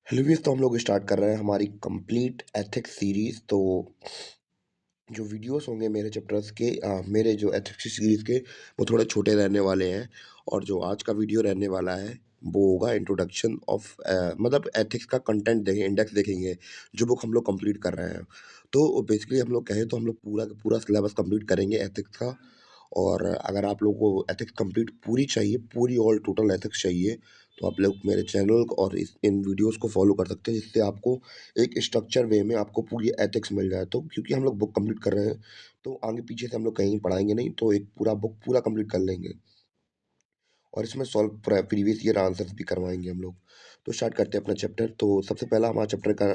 Hello viewers, तो हम लोग स्टार्ट कर रहे हैं हमारी कंप्लीट एथिक्स सीरीज़। तो जो वीडियोस होंगे मेरे चैप्टर्स के मेरे जो एथिक्स सीरीज़ के वो थोड़े छोटे रहने वाले हैं। और जो आज का वीडियो रहने वाला है वो होगा इंट्रोडक्शन ऑफ मतलब एथिक्स का कंटेंट देखेंगे, इंडेक्स देखेंगे जो बुक हम लोग कंप्लीट कर रहे हैं। तो बेसिकली हम लोग कहें तो हम लोग पूरा का पूरा सिलेबस कंप्लीट करेंगे एथिक्स का। और अगर आप लोगों को एथिक्स कंप्लीट पूरी चाहिए, पूरी ऑल टोटल एथिक्स चाहिए, तो आप लोग मेरे चैनल और इस इन वीडियोस को फॉलो कर सकते हैं, जिससे आपको एक स्ट्रक्चर वे में आपको पूरी एथिक्स मिल जाए। तो क्योंकि हम लोग बुक कंप्लीट कर रहे हैं, तो आगे पीछे से हम लोग कहीं पढ़ाएँगे नहीं, तो एक पूरा बुक पूरा कंप्लीट कर लेंगे। और इसमें सॉल्व प्रीवियस ईयर आंसर्स भी करवाएँगे हम लोग। तो स्टार्ट करते हैं अपना चैप्टर। तो सबसे पहला हमारा चैप्टर का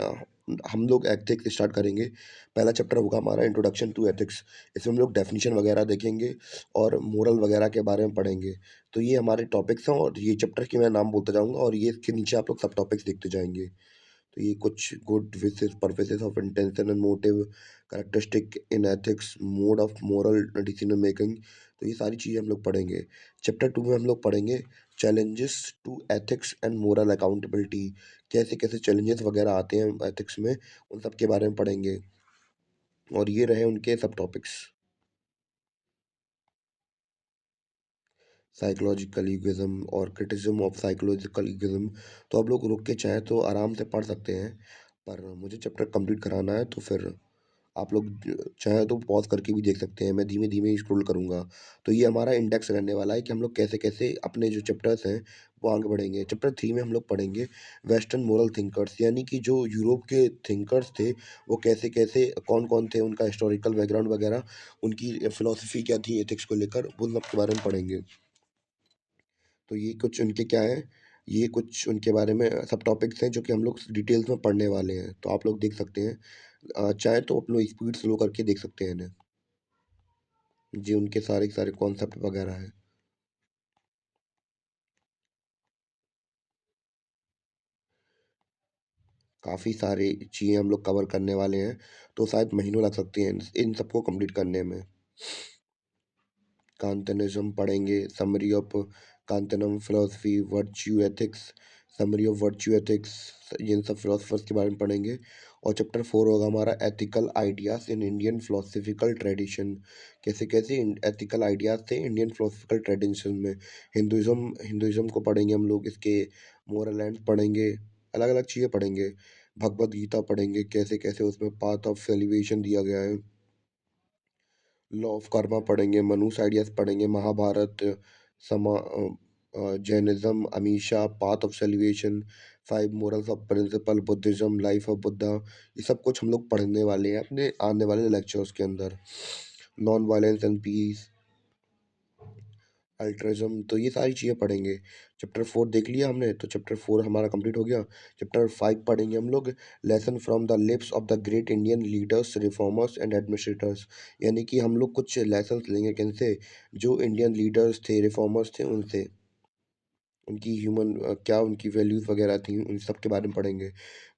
हम लोग एथिक्स स्टार्ट करेंगे। पहला चैप्टर होगा हमारा इंट्रोडक्शन टू एथिक्स। इसमें हम लोग डेफिनिशन वगैरह देखेंगे और मोरल वगैरह के बारे में पढ़ेंगे। तो ये हमारे टॉपिक्स हैं और ये चैप्टर के मैं नाम बोलता जाऊँगा और ये इसके नीचे आप लोग सब टॉपिक्स देखते जाएँगे। तो ये कुछ good wishes purposes of intention and motive, characteristic in ethics, mode of moral decision making. तो ये सारी चीज़ें हम लोग पढ़ेंगे। चैप्टर 2 में हम लोग पढ़ेंगे challenges to ethics and moral accountability. कैसे-कैसे चैलेंजेस वगैरह आते हैं एथिक्स में, उन सब के बारे में पढ़ेंगे। और ये रहे उनके सब टॉपिक्स। साइकोलॉजिकल ईगोइज़्म और क्रिटिसिज्म ऑफ साइकोलॉजिकल ईगोइज़्म। तो आप लोग रुक के चाहें तो आराम से पढ़ सकते हैं, पर मुझे चैप्टर कंप्लीट कराना है, तो फिर आप लोग चाहें तो पॉज़ करके भी देख सकते हैं, मैं धीमे-धीमे ही स्क्रॉल करूँगा। तो ये हमारा इंडेक्स रहने वाला है कि हम लोग कैसे-कैसे अपने जो चैप्टर्स हैं, वो आगे बढ़ेंगे। चैप्टर 3 में हम लोग पढ़ेंगे वेस्टर्न मोरल थिंकर्स, यानी कि जो यूरोप के थिंकर्स थे, वो कैसे-कैसे कौन-कौन थे, उनका हिस्टोरिकल बैकग्राउंड वगैरह, उनकी फ़िलॉसफ़ी क्या थी एथिक्स को लेकर, उन सब के बारे में पढ़ेंगे। तो ये कुछ उनके क्या है, ये कुछ उनके बारे में सब टॉपिक्स हैं जो कि हम लोग डिटेल्स में पढ़ने वाले हैं। तो आप लोग देख सकते हैं। चाहे तो अपना स्पीड स्लो करके देख सकते हैं इन्हें। जी, उनके सारे के सारे कॉन्सेप्ट वगैरह हैं। काफ़ी सारी चीज़ें हम लोग कवर करने वाले हैं, तो शायद महीनों लग सकते हैं इन सबको कंप्लीट करने में। कांतनिज्म पढ़ेंगे, summary of Kantian philosophy, virtue ethics, summary of virtue ethics, इन सब फिलोसफर्स के बारे में पढ़ेंगे। और चैप्टर 4 होगा हमारा ethical ideas in Indian philosophical tradition. कैसे-कैसे एथिकल आइडियाज़ थे इंडियन फिलोसफिकल ट्रेडिशन में। हिंदुइज़्म को पढ़ेंगे हम लोग, इसके मोरल एंड पढ़ेंगे, अलग-अलग चीज़ें पढ़ेंगे। भगवद गीता पढ़ेंगे, कैसे-कैसे उसमें पाथ ऑफ एलिवेशन दिया गया है। लॉ ऑफ कर्मा पढ़ेंगे, मनुष्य आइडियाज़ पढ़ेंगे, महाभारत, जैनिज़्म, अमीषा, path of salvation, 5 morals of principal, Buddhism, life of Buddha. ये सब कुछ हम लोग पढ़ने वाले हैं अपने आने वाले लेक्चर्स के अंदर। Non violence and piece, altruism, तो ये सारी चीज़ें पढ़ेंगे। चैप्टर 4 देख लिया हमने, तो चैप्टर 4 हमारा कंप्लीट हो गया। चैप्टर 5 पढ़ेंगे हम लोग, lesson from the lips of the great Indian leaders, reformers and administrators. यानी कि हम लोग कुछ लेसन्स लेंगे किनसे, जो इंडियन लीडर्स थे, रिफॉर्मर्स थे, उनसे। उनकी क्या उनकी वैल्यूज़ वगैरह थी, उन सब के बारे में पढ़ेंगे।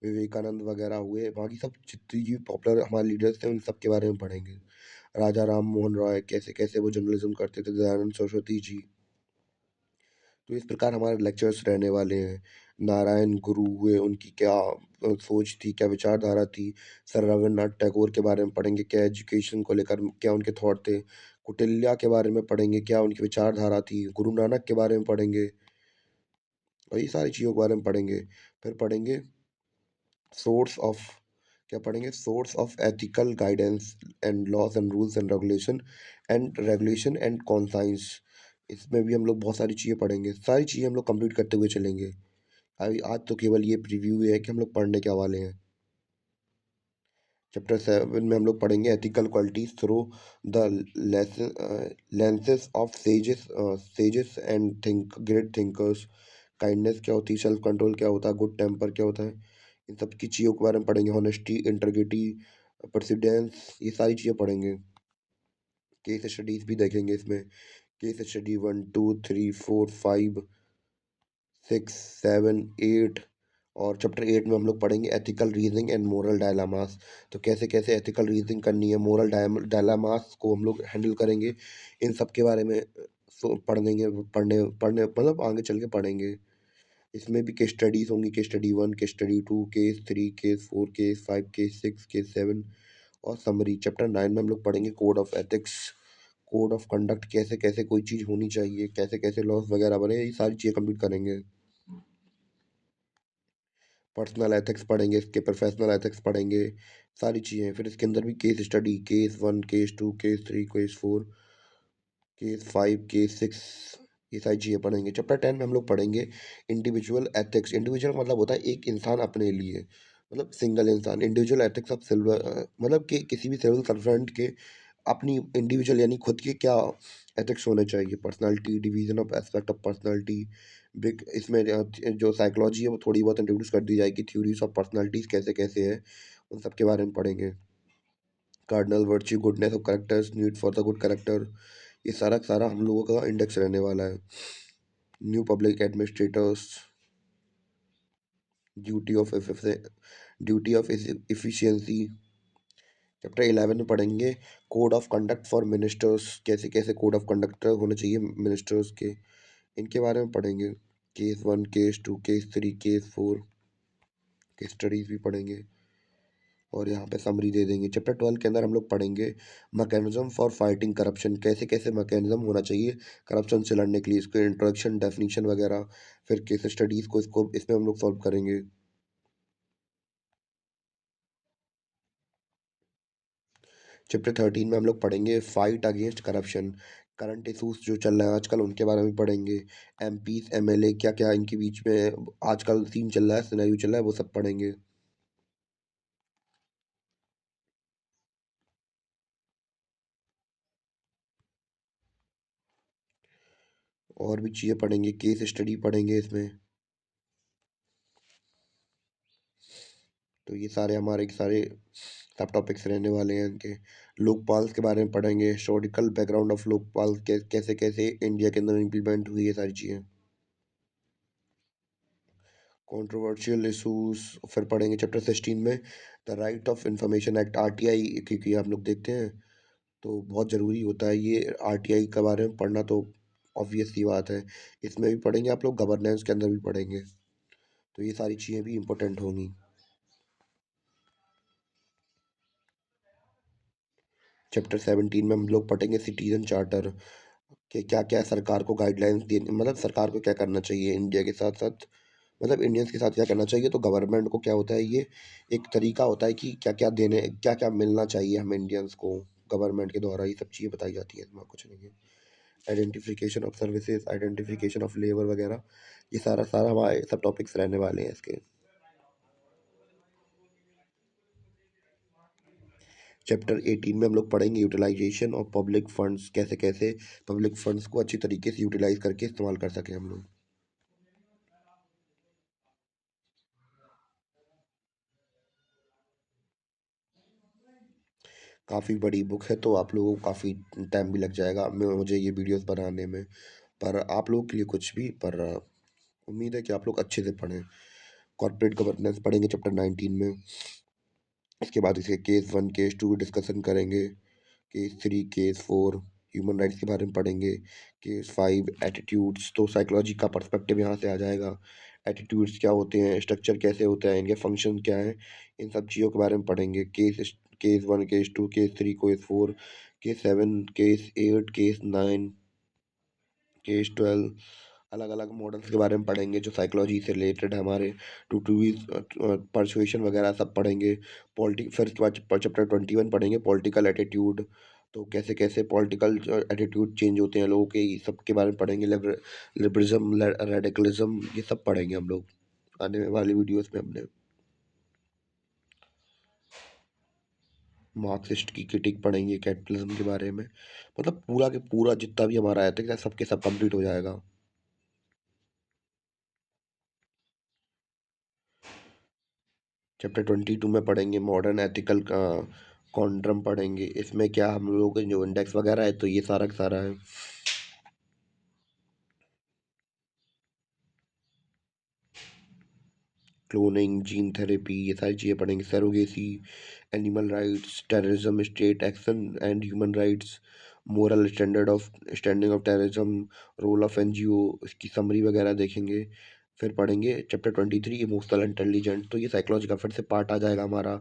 विवेकानंद वगैरह हुए, बाकी सब जितनी भी पॉपुलर हमारे लीडर्स थे, उन सब के बारे में पढ़ेंगे। राजा राम मोहन रॉय, कैसे-कैसे वो जर्नलिज़्म करते थे, दयानंद सरस्वती जी। तो इस प्रकार हमारे लेक्चर्स रहने वाले हैं। नारायण गुरु हुए, उनकी क्या सोच थी, क्या विचारधारा थी। सर रविन्द्रनाथ टैगोर के बारे में पढ़ेंगे, क्या एजुकेशन को लेकर क्या उनके थॉट थे। कौटिल्य के बारे में पढ़ेंगे, क्या उनकी विचारधारा थी। गुरु नानक के बारे में पढ़ेंगे और ये सारी चीज़ों के बारे में पढ़ेंगे। फिर पढ़ेंगे सोर्स ऑफ क्या पढ़ेंगे, source of ethical guidance and laws and rules and regulation and conscience. इसमें भी हम लोग बहुत सारी चीज़ें पढ़ेंगे, सारी चीज़ें हम लोग कंप्लीट करते हुए चलेंगे। अभी आज तो केवल ये प्रीव्यू है कि हम लोग पढ़ने क्या वाले हैं। चैप्टर 7 में हम लोग पढ़ेंगे ethical qualities through the lenses of sages and think great thinkers. Kindness क्या होती है, सेल्फ कंट्रोल क्या होता है, गुड टेम्पर क्या होता है, इन सब की चीज़ों के बारे में पढ़ेंगे। हॉनेस्टी, इंटेग्रिटी, परसिडेंस, ये सारी चीज़ें पढ़ेंगे। केस स्टडीज भी देखेंगे इसमें। Case study 1 2 3 4 5 6 7 8। और चैप्टर 8 में हम लोग पढ़ेंगे एथिकल रीजनिंग एंड मोरल डायलामास। तो कैसे-कैसे एथिकल रीजनिंग करनी है, मोरल डायलामास को हम लोग हैंडल करेंगे। इन सब के बारे में पढ़ लेंगे, पढ़ने पढ़ने मतलब आगे चल के पढ़ेंगे। इसमें भी केस स्टडीज़ होंगी, case study 1, case study 2, case 3, case 4, case 5, case 6, case 7 और समरी। चैप्टर 9 में हम लोग पढ़ेंगे code of ethics, code of conduct, कैसे-कैसे कोई चीज़ होनी चाहिए, कैसे-कैसे लॉज़ वगैरह बने, ये सारी चीज़ें कंप्लीट करेंगे। पर्सनल एथिक्स पढ़ेंगे, इसके प्रोफेशनल एथिक्स पढ़ेंगे, सारी चीज़ें। फिर इसके अंदर भी case study, case 1, case 2, case 3, case 4, case 5, case 6, ये सारी चीज़ें पढ़ेंगे। चैप्टर 10 में हम लोग पढ़ेंगे इंडिविजुअल एथिक्स। इंडिविजुअल मतलब होता है एक इंसान अपने लिए, मतलब सिंगल इंसान। इंडिविजुअल एथिक्स ऑफ सिल्वर मतलब कि किसी भी सिविल सर्वेंट के अपनी इंडिविजुअल यानी खुद के क्या एथिक्स होने चाहिए। Personality, division of aspect of personality, big इसमें जो साइकोलॉजी है वो थोड़ी बहुत इंट्रोड्यूस कर दी जाएगी। थ्योरीज ऑफ पर्सनालिटीज़ कैसे-कैसे है, उन सब के बारे में पढ़ेंगे। Cardinal virtue, goodness of characters, need for the good character, ये सारा का सारा हम लोगों का इंडेक्स रहने वाला है। New public administrators, duty of efficiency. Chapter 11 में पढ़ेंगे code of conduct for ministers, कैसे-कैसे कोड ऑफ कंडक्ट होने चाहिए मिनिस्टर्स के, इनके बारे में पढ़ेंगे। Case 1, case 2, case 3, case 4 case studies भी पढ़ेंगे और यहाँ पे समरी दे देंगे। चैप्टर 12 के अंदर हम लोग पढ़ेंगे मैकेनिज्म फॉर फाइटिंग करप्शन, कैसे-कैसे मैकेनिज्म होना चाहिए करप्शन से लड़ने के लिए, इसके इंट्रोडक्शन, डेफिनिशन वगैरह। फिर केस स्टडीज़ को इसको इसमें हम लोग सॉल्व करेंगे। चैप्टर 13 में हम लोग पढ़ेंगे fight against corruption, current issues जो चल रहे हैं आजकल उनके बारे में पढ़ेंगे। एमपीज़, एमएलए क्या-क्या इनके बीच में आजकल सीन चल रहा है, सिनेरियो चल रहा है, वो सब पढ़ेंगे। और भी चीज़ें पढ़ेंगे, केस स्टडी पढ़ेंगे इसमें। तो ये सारे हमारे सारे सब टॉपिक्स रहने वाले हैं इनके। लोकपाल्स के बारे में पढ़ेंगे, हिस्टोरिकल बैकग्राउंड ऑफ लोकपाल, कैसे-कैसे इंडिया के अंदर इम्प्लीमेंट हुई ये सारी चीज़ें। कंट्रोवर्शियल इशूज़ फिर पढ़ेंगे चैप्टर 16 में the right of information act, RTI, क्योंकि आप लोग देखते हैं तो बहुत ज़रूरी होता है ये आरटीआई के बारे में पढ़ना, तो ऑब्वियस सी बात है। इसमें भी पढ़ेंगे आप लोग, गवर्नेंस के अंदर भी पढ़ेंगे, तो ये सारी चीज़ें भी इम्पोर्टेंट होंगी। चैप्टर 17 में हम लोग पढ़ेंगे सिटीजन चार्टर, कि क्या-क्या सरकार को गाइडलाइंस देनी, मतलब सरकार को क्या करना चाहिए इंडिया के साथ-साथ, मतलब इंडियंस के साथ क्या करना चाहिए। तो गवर्नमेंट को क्या होता है, ये एक तरीका होता है कि क्या-क्या मिलना चाहिए हम इंडियंस को गवर्नमेंट के द्वारा, ये सब चीज़ें बताई जाती हैं, इसमें कुछ नहीं है। Identification of services, identification of labour वगैरह, ये सारा हमारे सब टॉपिक्स रहने वाले हैं इसके। चैप्टर 18 में हम लोग पढ़ेंगे यूटिलाइजेशन ऑफ पब्लिक फंड्स, कैसे-कैसे पब्लिक फंड्स को अच्छी तरीके से यूटिलाइज़ करके इस्तेमाल कर सकें हम लोग। काफ़ी बड़ी बुक है, तो आप लोगों को काफ़ी टाइम भी लग जाएगा मुझे ये वीडियोज़ बनाने में। पर आप लोगों के लिए कुछ भी, पर उम्मीद है कि आप लोग अच्छे से पढ़ें। कॉर्पोरेट गवर्नेंस पढ़ेंगे चैप्टर 19 में। इसके बाद इसके केस 1, केस 2 डिस्कशन करेंगे। केस 3, केस 4 ह्यूमन राइट्स के बारे में पढ़ेंगे। केस 5 एटीट्यूड्स, तो साइकोलॉजी का पर्सपेक्टिव यहाँ से आ जाएगा। एटीट्यूड्स क्या होते हैं, स्ट्रक्चर कैसे होता है, इनके फंक्शन क्या हैं, इन सब चीज़ों के बारे में पढ़ेंगे। Case 1, case 2, case 3, case 4, case 7, case 8, case 9, case 12, अलग-अलग मॉडल्स के बारे में पढ़ेंगे जो साइकोलॉजी से रिलेटेड है हमारे। टूटूइज़ पर्सुएशन वगैरह सब पढ़ेंगे। पॉलिटी फिर उसके बाद चैप्टर 21 पढ़ेंगे पॉलिटिकल एटीट्यूड, तो कैसे-कैसे पॉलिटिकल एटीट्यूड चेंज होते हैं लोगों के, ये सब के बारे में पढ़ेंगे। लिबरलिज़्म, रेडिकलिज़्म, ये सब पढ़ेंगे हम लोग आने वाली वीडियोज़ में अपने। मार्क्सिस्ट की क्रिटिक पढ़ेंगे, कैपिटलिज्म के बारे में, मतलब पूरा के पूरा जितना भी हमारा एथिक्स है सब के सब कंप्लीट हो जाएगा। चैप्टर 22 में पढ़ेंगे मॉडर्न एथिकल का कॉन्ड्रम पढ़ेंगे। इसमें क्या हम लोगों के जो इंडेक्स वगैरह है, तो ये सारा का सारा है। क्लोनिंग, जीन थेरेपी, ये सारी चीज़ें पढ़ेंगे। Surrogacy, animal rights, terrorism, state action and human rights, moral standing of terrorism, role of NGO, इसकी समरी वगैरह देखेंगे। फिर पढ़ेंगे चैप्टर 23 इमोशनल इंटेलिजेंट, तो ये साइकोलॉजी का फिर से पार्ट आ जाएगा हमारा।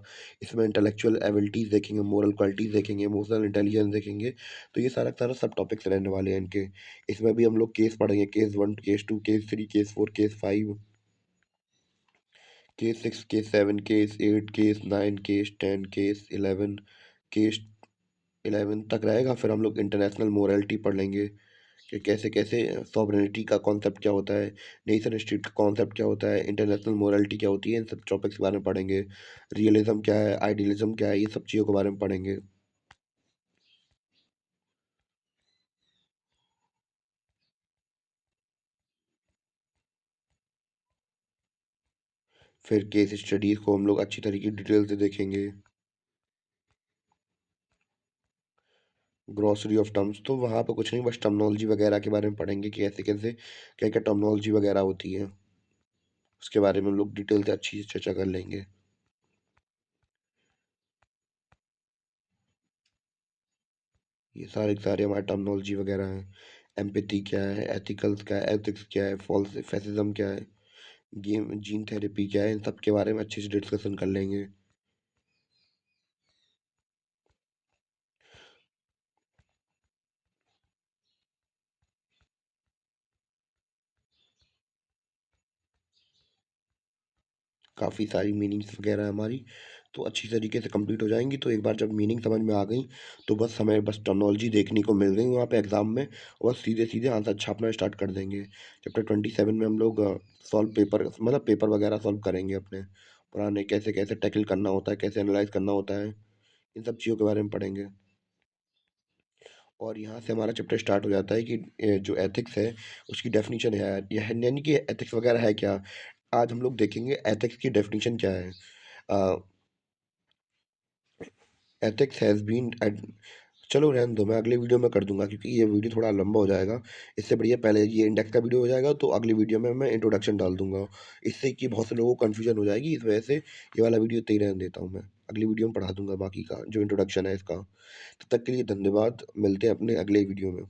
इसमें इंटेलेक्चुअल एबिलिटीज़ देखेंगे, मोरल क्वालिटीज़ देखेंगे, इमोशनल इंटेलिजेंस देखेंगे। तो ये सारा का सारा सब टॉपिक्स रहने वाले हैं इनके। इसमें भी हम लोग केस पढ़ेंगे, case 1, case 2, case 3, case 4, case 5, case 6, case 7, case 8, case 9, case 10, case 11, case 11 तक रहेगा। फिर हम लोग इंटरनेशनल मोरालिटी पढ़ लेंगे कि कैसे-कैसे सॉवरेनिटी का कॉन्सेप्ट क्या होता है, नेशन स्टेट का कॉन्सेप्ट क्या होता है, इंटरनेशनल मोरालिटी क्या होती है, इन सब टॉपिक्स के बारे में पढ़ेंगे। रियलिज़्म क्या है, आइडियलिज़्म क्या है, ये सब चीज़ों के बारे में पढ़ेंगे। फिर केस स्टडीज़ को हम लोग अच्छी तरीके डिटेल से देखेंगे। ग्रॉसरी ऑफ टर्म्स, तो वहाँ पे कुछ नहीं, बस टर्मिनोलॉजी वगैरह के बारे में पढ़ेंगे कि कैसे-कैसे, क्या-क्या टर्मिनोलॉजी वगैरह होती है। उसके बारे में हम लोग डिटेल से अच्छी से चर्चा कर लेंगे। ये सारे के सारे हमारे टर्मिनोलॉजी वगैरह हैं। एम्पैथी क्या है, एथिकल्स क्या है, एथिक्स क्या है, फैसिज्म क्या है, गेम जीन थेरेपी क्या है, इन सब के बारे में अच्छे से डिस्कशन कर लेंगे। काफ़ी सारी मीनिंग्स वगैरह हमारी तो अच्छी तरीके से कंप्लीट हो जाएंगी। तो एक बार जब मीनिंग समझ में आ गई, तो बस हमें बस टर्मिनोलॉजी देखने को मिल गई वहाँ पे एग्ज़ाम में, और बस सीधे सीधे आंसर छापना स्टार्ट कर देंगे। चैप्टर 27 में हम लोग सॉल्व पेपर, मतलब पेपर वगैरह सॉल्व करेंगे अपने पुराने, कैसे कैसे टैकल करना होता है, कैसे एनालाइज करना होता है, इन सब चीज़ों के बारे में पढ़ेंगे। और यहाँ से हमारा चैप्टर स्टार्ट हो जाता है कि जो एथिक्स है उसकी डेफिनेशन है, यह यानी कि एथिक्स वगैरह है क्या। आज हम लोग देखेंगे एथिक्स की डेफिनेशन क्या है। एथिक्स हैज़ बीन चलो रहने दो, मैं अगले वीडियो में कर दूंगा क्योंकि ये वीडियो थोड़ा लंबा हो जाएगा। इससे बढ़िया पहले ये इंडेक्स का वीडियो हो जाएगा, तो अगली वीडियो में मैं इंट्रोडक्शन डाल दूंगा। इससे कि बहुत से लोगों को कन्फ्यूजन हो जाएगी, इस वजह से ये वाला वीडियो तय रहने देता हूँ मैं। अगली वीडियो में पढ़ा दूंगा बाकी का जो इंट्रोडक्शन है इसका। तब तक के लिए धन्यवाद, मिलते हैं अपने अगले वीडियो में।